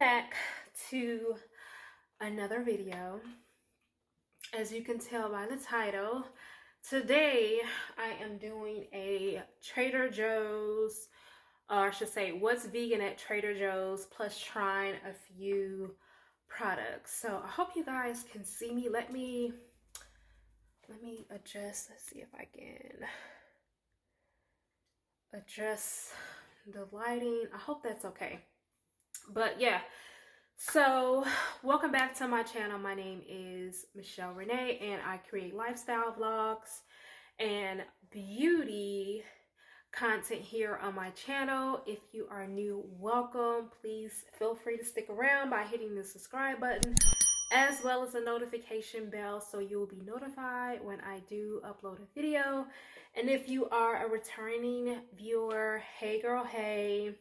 Back to another video. As you can tell by the title, today I am doing a Trader Joe's, or I should say what's vegan at Trader Joe's, plus trying a few products. So I hope you guys can see me. Let me adjust. Let's see if I can adjust the lighting. I hope that's okay. But yeah, so welcome back to my channel. My name is Michelle Renee and I create lifestyle vlogs and beauty content here on my channel. If you are new, welcome. Please feel free to stick around by hitting the subscribe button as well as the notification bell so you will be notified when I do upload a video. And if you are a returning viewer, hey girl, hey,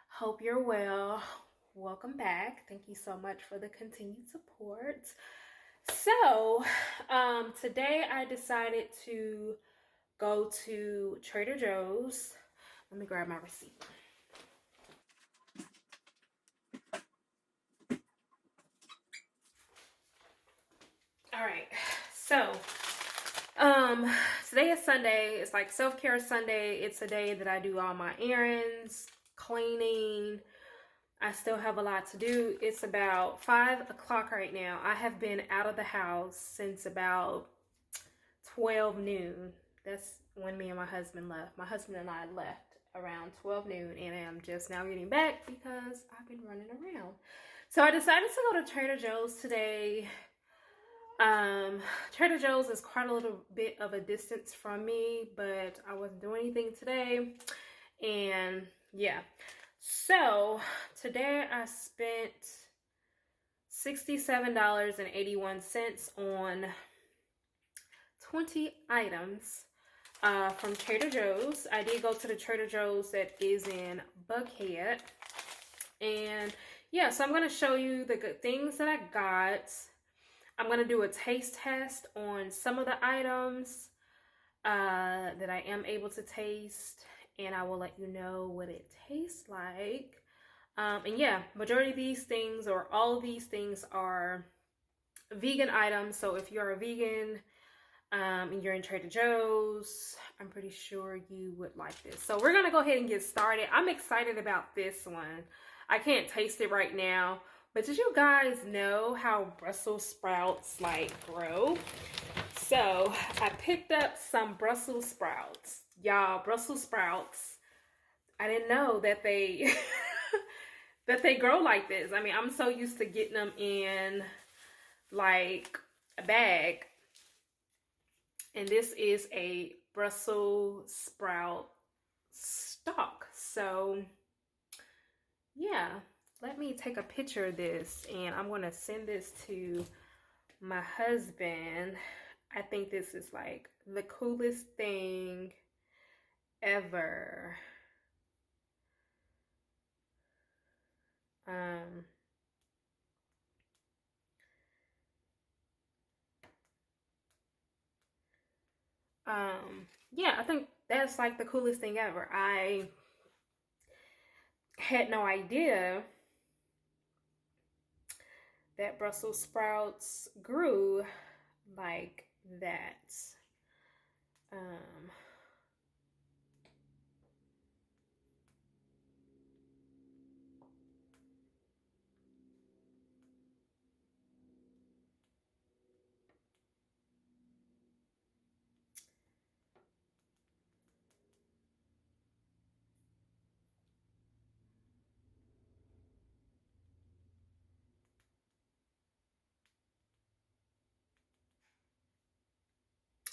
hope you're well. Welcome back. Thank you so much for the continued support. So today I decided to go to Trader Joe's. Let me grab my receipt. All right, so today is Sunday. It's like self-care Sunday. It's a day that I do all my errands, cleaning. I still have a lot to do. It's about 5 o'clock right now. I have been out of the house since about 12 noon. That's when me and my husband left. My husband and I left around 12 noon and I'm just now getting back because I've been running around. So I decided to go to Trader Joe's today. Trader Joe's is quite a little bit of a distance from me, but I wasn't doing anything today. And yeah. So today I spent $67.81 on 20 items from Trader Joe's. I did go to the Trader Joe's that is in Buckhead. And yeah, so I'm going to show you the good things that I got. I'm going to do a taste test on some of the items that I am able to taste. And I will let you know what it tastes like. And yeah, majority of these things or all of these things are vegan items. So if you're a vegan and you're in Trader Joe's, I'm pretty sure you would like this. So we're gonna go ahead and get started. I'm excited about this one. I can't taste it right now, but did you guys know how Brussels sprouts like grow? So I picked up some Brussels sprouts. Y'all, Brussels sprouts, I didn't know that they that they grow like this. I mean, I'm so used to getting them in like a bag. And this is a Brussels sprout stalk. So yeah, let me take a picture of this and I'm going to send this to my husband. I think this is like the coolest thing ever. Yeah, I think that's like the coolest thing ever. I had no idea that Brussels sprouts grew like that.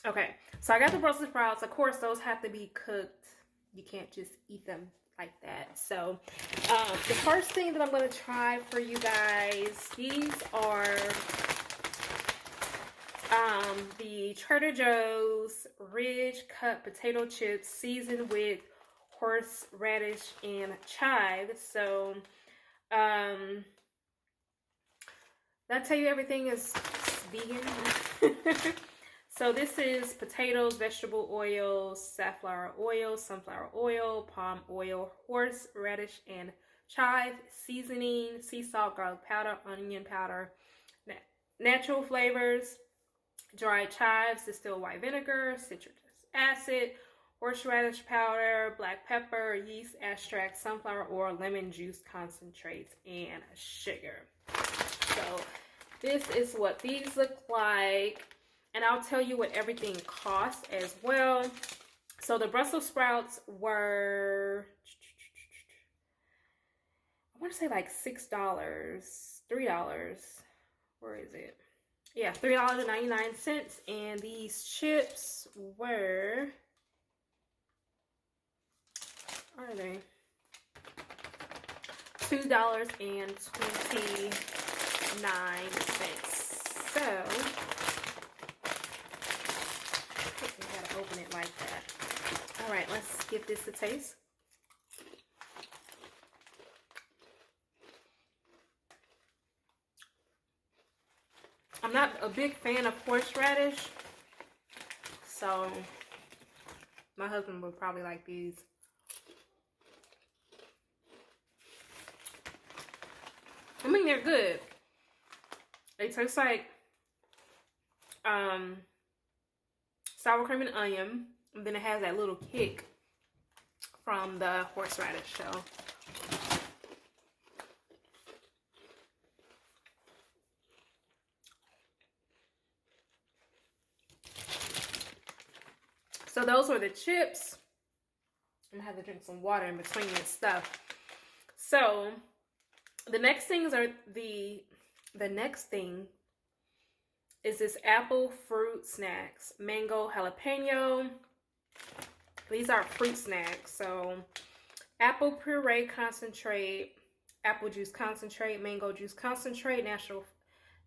Okay, so I got the Brussels sprouts. Of course, those have to be cooked. You can't just eat them like that. So the first thing that I'm going to try for you guys, these are the Trader Joe's Ridge Cut Potato Chips seasoned with horseradish and chive. So that tell you everything is vegan. So this is potatoes, vegetable oils, safflower oil, sunflower oil, palm oil, horseradish, and chive seasoning, sea salt, garlic powder, onion powder, natural flavors, dried chives, distilled white vinegar, citric acid, horseradish powder, black pepper, yeast extract, sunflower oil, lemon juice concentrates, and sugar. So this is what these look like. And I'll tell you what everything costs as well. So the Brussels sprouts were, I want to say like $6, $3. Where is it? Yeah, $3.99. And these chips were, where are they? $2.29. So you gotta open it like that. All right, let's give this a taste. I'm not a big fan of horseradish, so my husband would probably like these. I mean, they're good. They taste like sour cream and onion, and then it has that little kick from the horseradish. So those were the chips. I'm gonna have to drink some water in between this stuff. So the next things are the next thing is this apple fruit snacks, mango jalapeno. These are fruit snacks. So apple puree concentrate, apple juice concentrate, mango juice concentrate,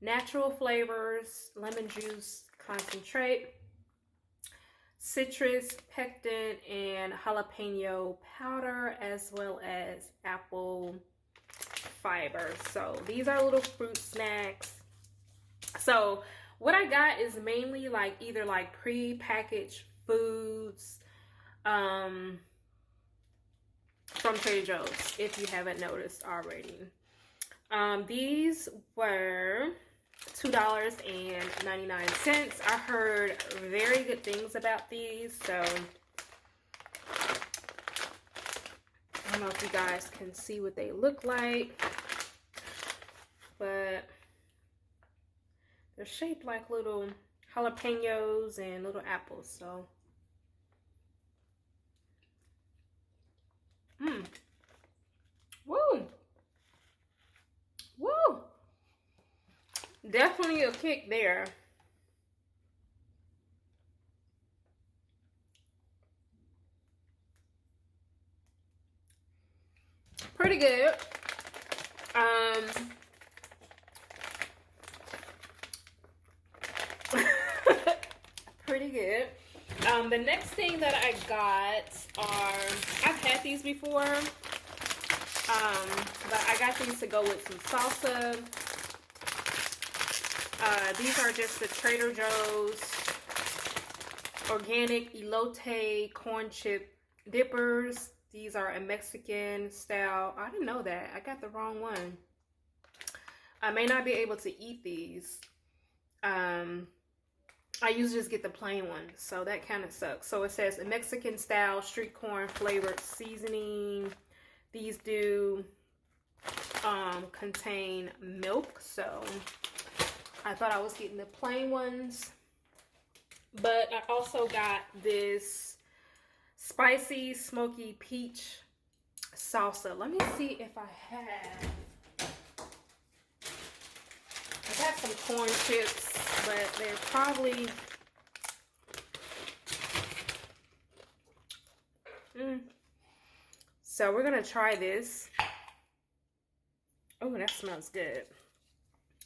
natural flavors, lemon juice concentrate, citrus pectin, and jalapeno powder, as well as apple fiber. So these are little fruit snacks. So what I got is mainly like either like pre-packaged foods from Trader Joe's, if you haven't noticed already. These were $2.99. I heard very good things about these, so I don't know if you guys can see what they look like, but they're shaped like little jalapenos and little apples. So woo, woo, definitely a kick there. Pretty good. Pretty good. The next thing that I got are, I've had these before, but I got these to go with some salsa. These are just the Trader Joe's organic elote corn chip dippers. These are a Mexican style. I didn't know that. I got the wrong one. I may not be able to eat these. I usually just get the plain ones, so that kind of sucks. So it says a Mexican style street corn flavored seasoning. These do contain milk, so I thought I was getting the plain ones. But I also got this spicy smoky peach salsa. Let me see if I have. I got some corn chips, but they're probably So we're gonna try this. Oh, that smells good.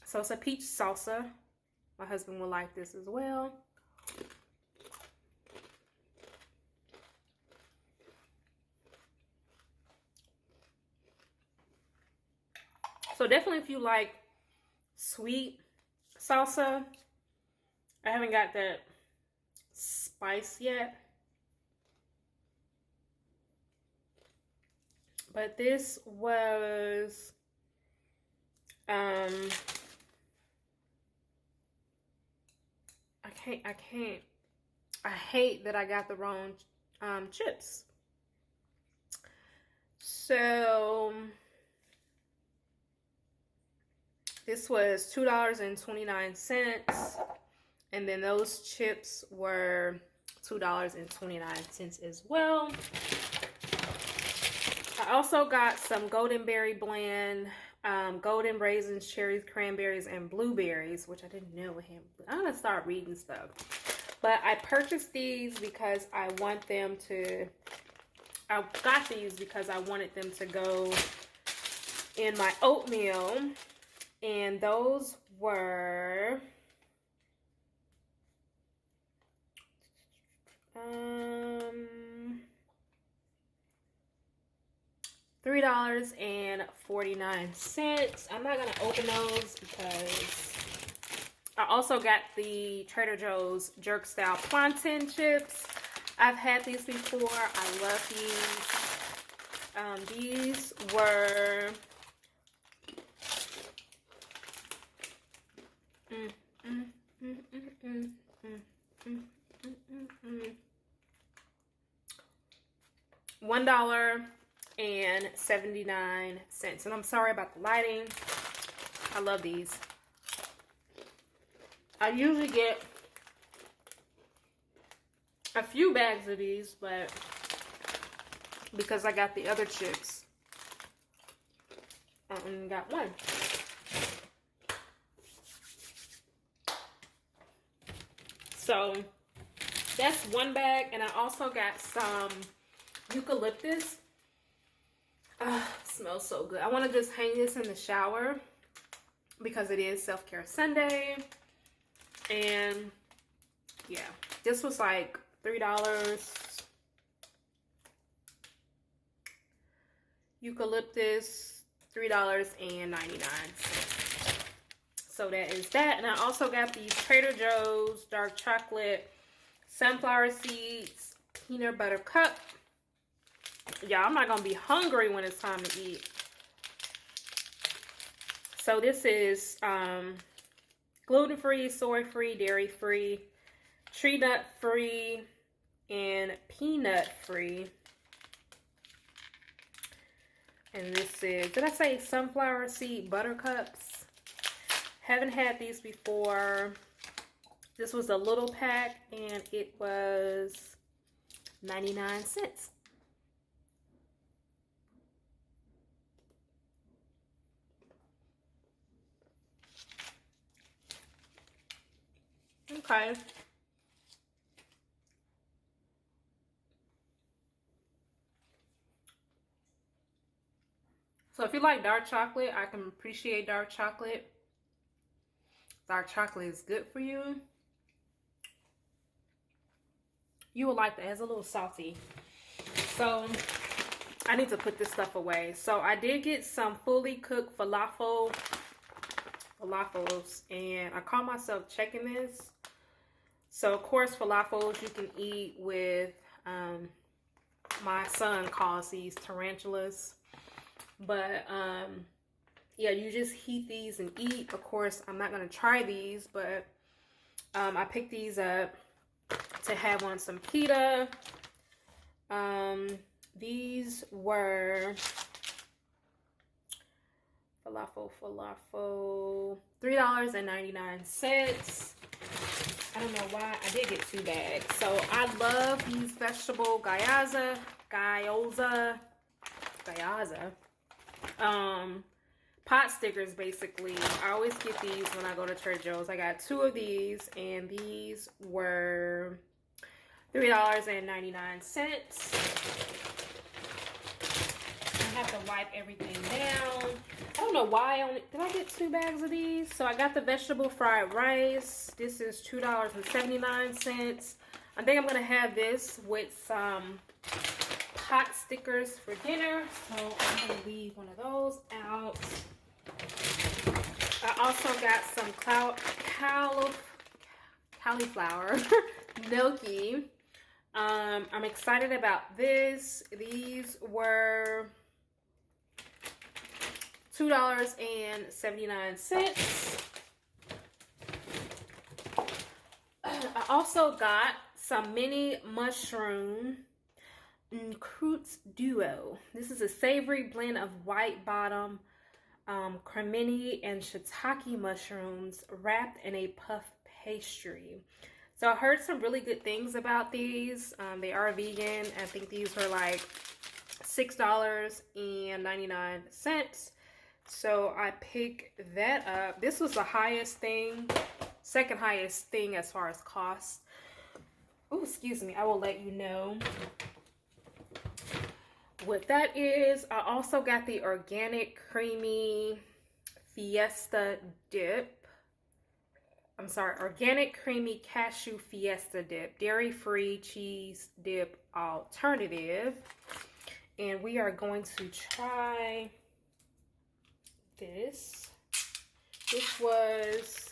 So it's a peach salsa. My husband will like this as well. So definitely if you like sweet salsa, I haven't got that spice yet. But this was I can't. I hate that I got the wrong chips. So this was $2.29, and then those chips were $2.29 as well. I also got some Golden Berry Blend, golden raisins, cherries, cranberries, and blueberries, which I didn't know we had. I'm gonna start reading stuff. But I purchased these because I want them to, I got these because I wanted them to go in my oatmeal. And those were $3.49. I'm not gonna open those because I also got the Trader Joe's jerk style plantain chips. I've had these before. I love these. These were $1.79. And I'm sorry about the lighting. I love these. I usually get a few bags of these, but because I got the other chips, I only got one. So that's one bag, and I also got some eucalyptus. Smells so good. I want to just hang this in the shower because it is self-care Sunday. And yeah, this was like $3. Eucalyptus, $3.99. So that is that. And I also got these Trader Joe's dark chocolate sunflower seeds peanut butter cup. Yeah, I'm not gonna be hungry when it's time to eat. So this is gluten-free, soy-free, dairy-free, tree nut-free, and peanut-free. And this is, did I say sunflower seed butter cups? Haven't had these before. This was a little pack, and it was 99 cents. Okay. So if you like dark chocolate, I can appreciate dark chocolate. Dark chocolate is good for you. You will like that. It has a little salty. So I need to put this stuff away. So I did get some fully cooked falafels, and I caught myself checking this. So of course falafels you can eat with, my son calls these tarantulas, but yeah, you just heat these and eat. Of course I'm not gonna try these, but I picked these up to have on some pita. These were falafel, $3.99. I don't know why I did get 2 bags. So I love these vegetable gyoza, pot stickers basically. I always get these when I go to Trader Joe's. I got 2 of these, and these were $3.99. I have to wipe everything down. I don't know why did I get 2 bags of these? So I got the vegetable fried rice. This is $2.79. I think I'm gonna have this with some pot stickers for dinner. So I'm gonna leave one of those out. I also got some cauliflower gnocchi. I'm excited about this. These were $2.79. I also got some mini mushroom croûte duo. This is a savory blend of white bottom, cremini, and shiitake mushrooms wrapped in a puff pastry. So I heard some really good things about these. They are vegan. I think these were like $6.99. So I picked that up. This was the highest thing, second highest thing as far as cost. Oh, excuse me. I will let you know what that is. I also got the organic creamy fiesta dip. I'm sorry, organic creamy cashew fiesta dip, dairy-free cheese dip alternative. And we are going to try this. This was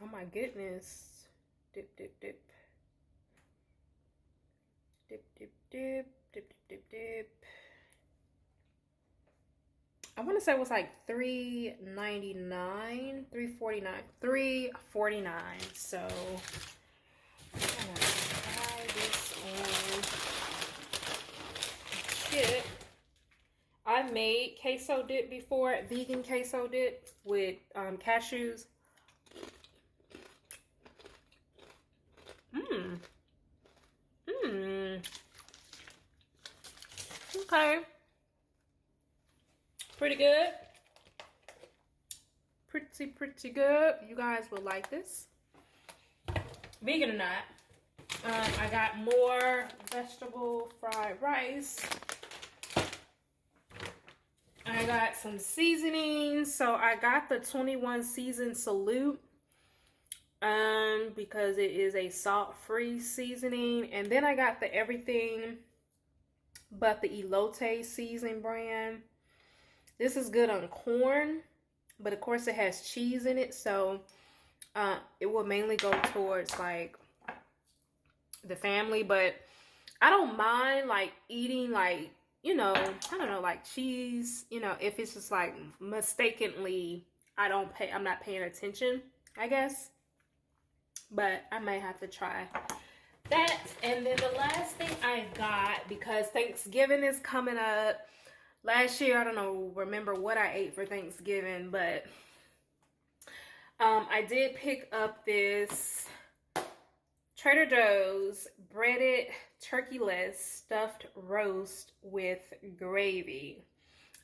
oh my goodness. Dip, dip, dip. Dip, dip, dip, dip, dip, dip. I want to say it was like $3.99, $3.49. So I'm gonna try this on. Shit. I've made queso dip before, vegan queso dip with cashews. Okay. Pretty good. Pretty good. You guys will like this. Vegan or not. I got more vegetable fried rice. I got some seasonings. So I got the 21 season salute. Because it is a salt-free seasoning. And then I got the everything but the elote season brand. This is good on corn, but of course it has cheese in it, so it will mainly go towards like the family. But I don't mind like eating like, you know, I don't know, like cheese, you know, if it's just like mistakenly I'm not paying attention, I guess. But I may have to try that. And then the last thing I got, because Thanksgiving is coming up. Last year, I don't remember what I ate for Thanksgiving, but I did pick up this Trader Joe's breaded turkey-less stuffed roast with gravy.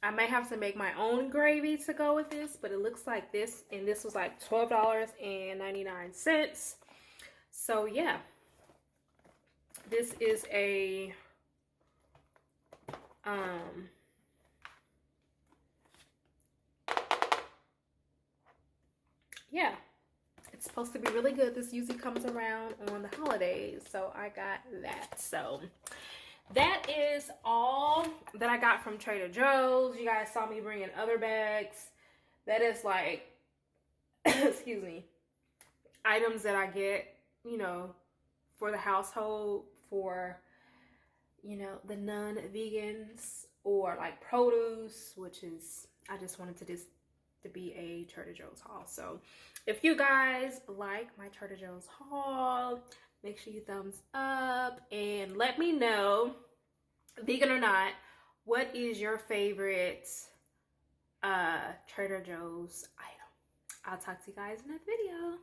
I may have to make my own gravy to go with this, but it looks like this, and this was like $12.99. So yeah, this is a yeah, it's supposed to be really good. This usually comes around on the holidays, so I got that. So that is all that I got from Trader Joe's. You guys saw me bringing other bags. That is like, excuse me, items that I get, you know, for the household, for, you know, the non-vegans, or like produce, which is, I just wanted to be a Trader Joe's haul. So if you guys like my Trader Joe's haul, make sure you thumbs up and let me know, vegan or not, what is your favorite Trader Joe's item. I'll talk to you guys in that video.